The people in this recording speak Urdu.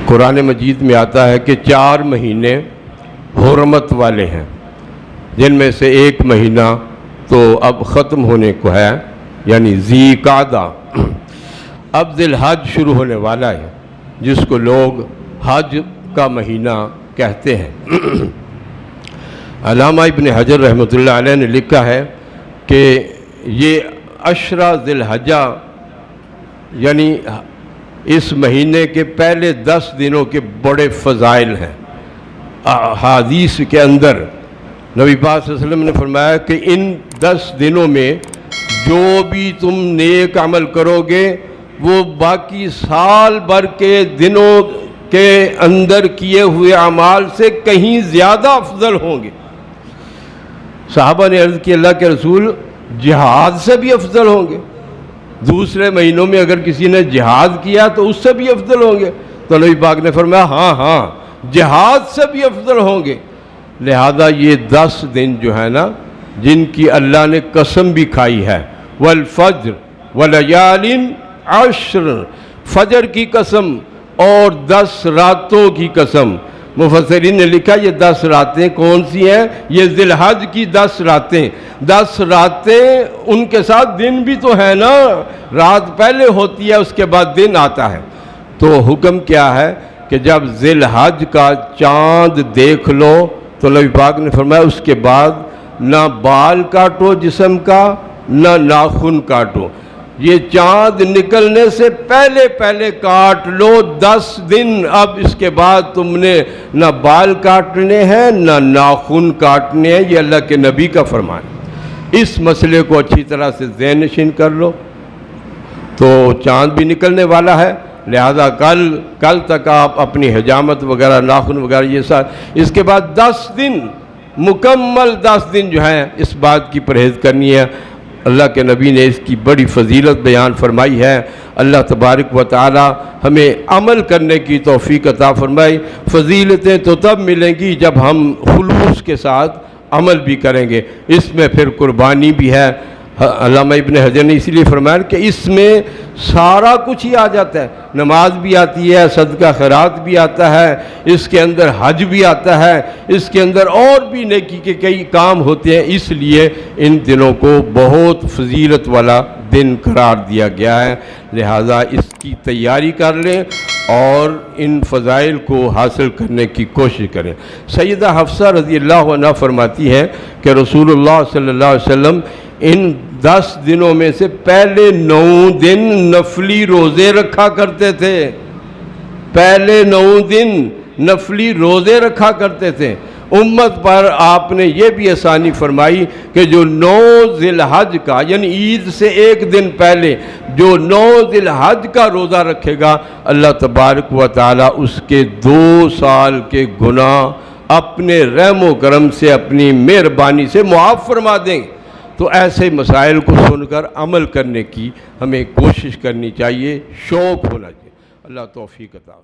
قرآن مجید میں آتا ہے کہ 4 مہینے حرمت والے ہیں، جن میں سے ایک مہینہ تو اب ختم ہونے کو ہے، یعنی ذی قعدہ۔ اب ذی الحج شروع ہونے والا ہے، جس کو لوگ حج کا مہینہ کہتے ہیں۔ علامہ ابن حجر رحمۃ اللہ علیہ نے لکھا ہے کہ یہ عشرہ ذی الحجہ، یعنی اس مہینے کے پہلے 10 دنوں کے بڑے فضائل ہیں۔ حدیث کے اندر نبی پاک صلی اللہ علیہ وسلم نے فرمایا کہ ان 10 دنوں میں جو بھی تم نیک عمل کرو گے وہ باقی سال بھر کے دنوں کے اندر کیے ہوئے اعمال سے کہیں زیادہ افضل ہوں گے۔ صحابہ نے عرض کی اللہ کے رسول، جہاد سے بھی افضل ہوں گے؟ دوسرے مہینوں میں اگر کسی نے جہاد کیا تو اس سے بھی افضل ہوں گے؟ تو نبی پاک نے فرمایا ہاں جہاد سے بھی افضل ہوں گے۔ لہذا یہ 10 دن جو ہے نا، جن کی اللہ نے قسم بھی کھائی ہے، والفجر ولیال عشر، فجر کی قسم اور 10 راتوں کی قسم۔ مفسرین نے لکھا یہ 10 راتیں کون سی ہیں؟ یہ ذی الحج کی 10 راتیں۔ 10 راتیں، ان کے ساتھ دن بھی تو ہے نا، رات پہلے ہوتی ہے اس کے بعد دن آتا ہے۔ تو حکم کیا ہے کہ جب ذی الحج کا چاند دیکھ لو تو نبی پاک نے فرمایا اس کے بعد نہ بال کاٹو جسم کا، نہ ناخن کاٹو، یہ چاند نکلنے سے پہلے کاٹ لو 10 دن۔ اب اس کے بعد تم نے نہ بال کاٹنے ہیں نہ ناخن کاٹنے ہیں، یہ اللہ کے نبی کا فرمان ہے۔ اس مسئلے کو اچھی طرح سے ذہن نشین کر لو۔ تو چاند بھی نکلنے والا ہے، لہذا کل تک آپ اپنی حجامت وغیرہ، ناخن وغیرہ یہ سب، اس کے بعد 10 دن مکمل 10 دن جو ہیں اس بات کی پرہیز کرنی ہے۔ اللہ کے نبی نے اس کی بڑی فضیلت بیان فرمائی ہے۔ اللہ تبارک و تعالی ہمیں عمل کرنے کی توفیق عطا فرمائے۔ فضیلتیں تو تب ملیں گی جب ہم خلوص کے ساتھ عمل بھی کریں گے۔ اس میں پھر قربانی بھی ہے۔ علامہ ابن حجر نے اسی لیے فرمایا کہ اس میں سارا کچھ ہی آ جاتا ہے، نماز بھی آتی ہے، صدقہ خیرات بھی آتا ہے، اس کے اندر حج بھی آتا ہے، اس کے اندر اور بھی نیکی کے کئی کام ہوتے ہیں۔ اس لیے ان دنوں کو بہت فضیلت والا دن قرار دیا گیا ہے، لہذا اس کی تیاری کر لیں اور ان فضائل کو حاصل کرنے کی کوشش کریں۔ سیدہ حفصہ رضی اللہ عنہا فرماتی ہیں کہ رسول اللہ صلی اللہ علیہ وسلم ان 10 دنوں میں سے پہلے 9 دن نفلی روزے رکھا کرتے تھے۔ پہلے 9 دن نفلی روزے رکھا کرتے تھے۔ امت پر آپ نے یہ بھی آسانی فرمائی کہ جو 9 ذی الحج کا، یعنی عید سے ایک دن پہلے جو 9 ذی الحج کا روزہ رکھے گا، اللہ تبارک و تعالی اس کے 2 سال کے گناہ اپنے رحم و کرم سے، اپنی مہربانی سے معاف فرما دیں گے۔ تو ایسے مسائل کو سن کر عمل کرنے کی ہمیں کوشش کرنی چاہیے، شوق ہونا چاہیے۔ اللہ توفیق عطا۔